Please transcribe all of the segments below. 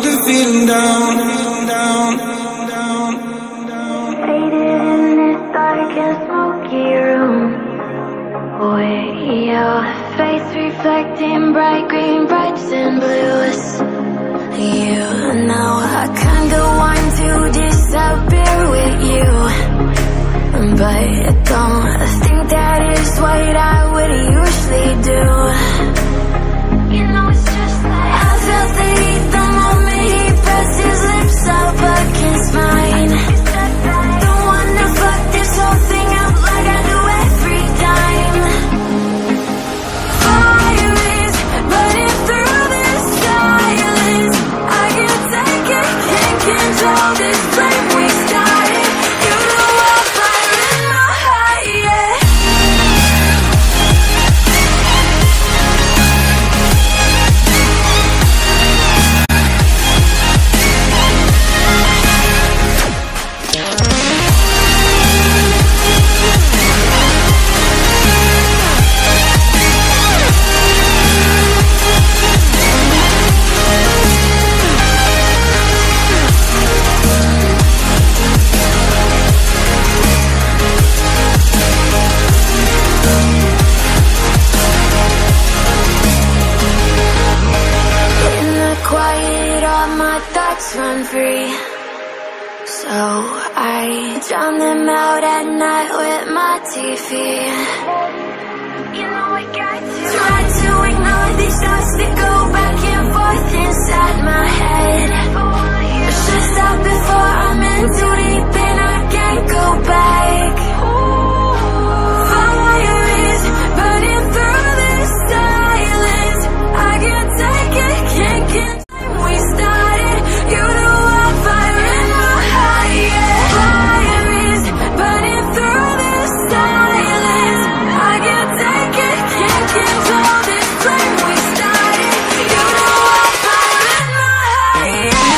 I've been feeling down, down. Faded in this dark and smoky room, with your face reflecting bright green, brights and blues. You know I kinda want to disappear with you, but I don't think that is what I would usually do. You know it's just like I felt the heat the moment he pressed his lips up against mine. Don't wanna fuck this whole thing up like I do every time. Fire is burning through this silence. I can't take it, can't control this flame we started. You know I'll fire in my heart, yeah. Run free, so I drown them out at night with my TV. You know I got to try to ignore these thoughts that go back and forth inside my head. It's just out before I'm in too deep and I can't go back. Fire is burning through this silence. I can't take it, can't get we started. You know I'm fire in my heart, yeah. Fire is burning through this silence. I can't take it, can't control this flame we started. You know I'm fire in my heart, yeah.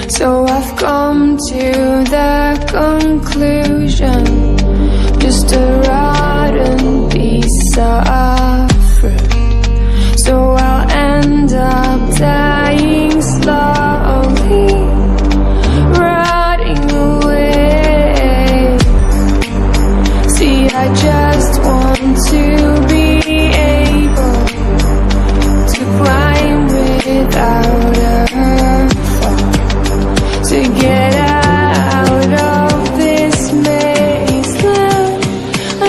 So I've come to the conclusion, just a rotten piece of fruit. So I'll end up dying slowly, rotting away. See, I just want to be able to climb without a to get out of this maze. I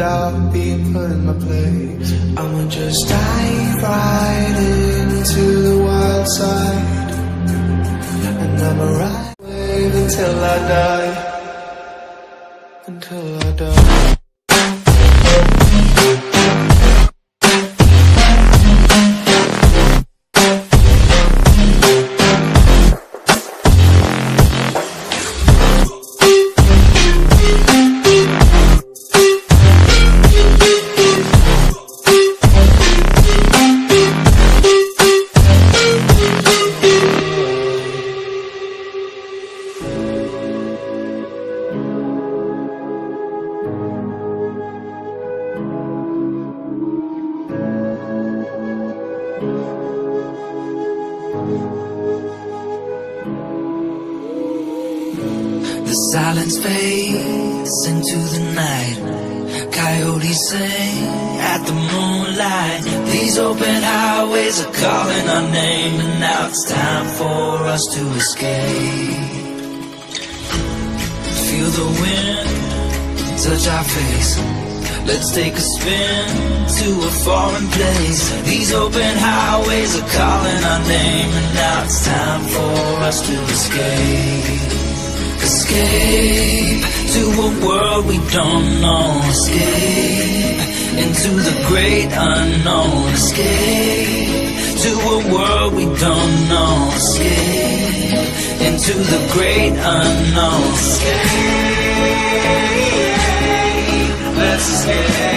without being put in my place. I'ma just dive right into the wild side, and I'ma ride wave until I die, until I die. The silence fades into the night. Coyotes sing at the moonlight. These open highways are calling our name, and now it's time for us to escape. Feel the wind touch our face. Let's take a spin to a foreign place. These open highways are calling our name, and now it's time for us to escape. Escape to a world we don't know. Escape into the great unknown. Escape to a world we don't know. Escape into the great unknown. Escape, let's escape.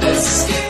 Let's escape.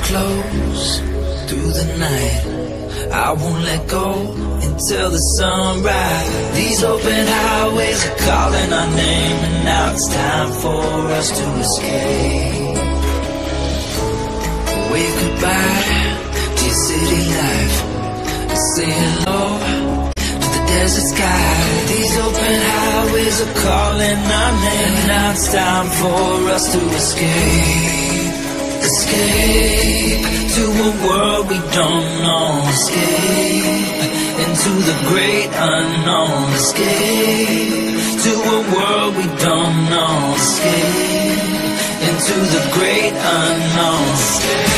Close through the night, I won't let go until the sunrise. These open highways are calling our name, and now it's time for us to escape. Wave goodbye to your city life, and say hello to the desert sky. These open highways are calling our name, and now it's time for us to escape. Escape to a world we don't know. Escape into the great unknown. Escape to a world we don't know. Escape into the great unknown. Escape.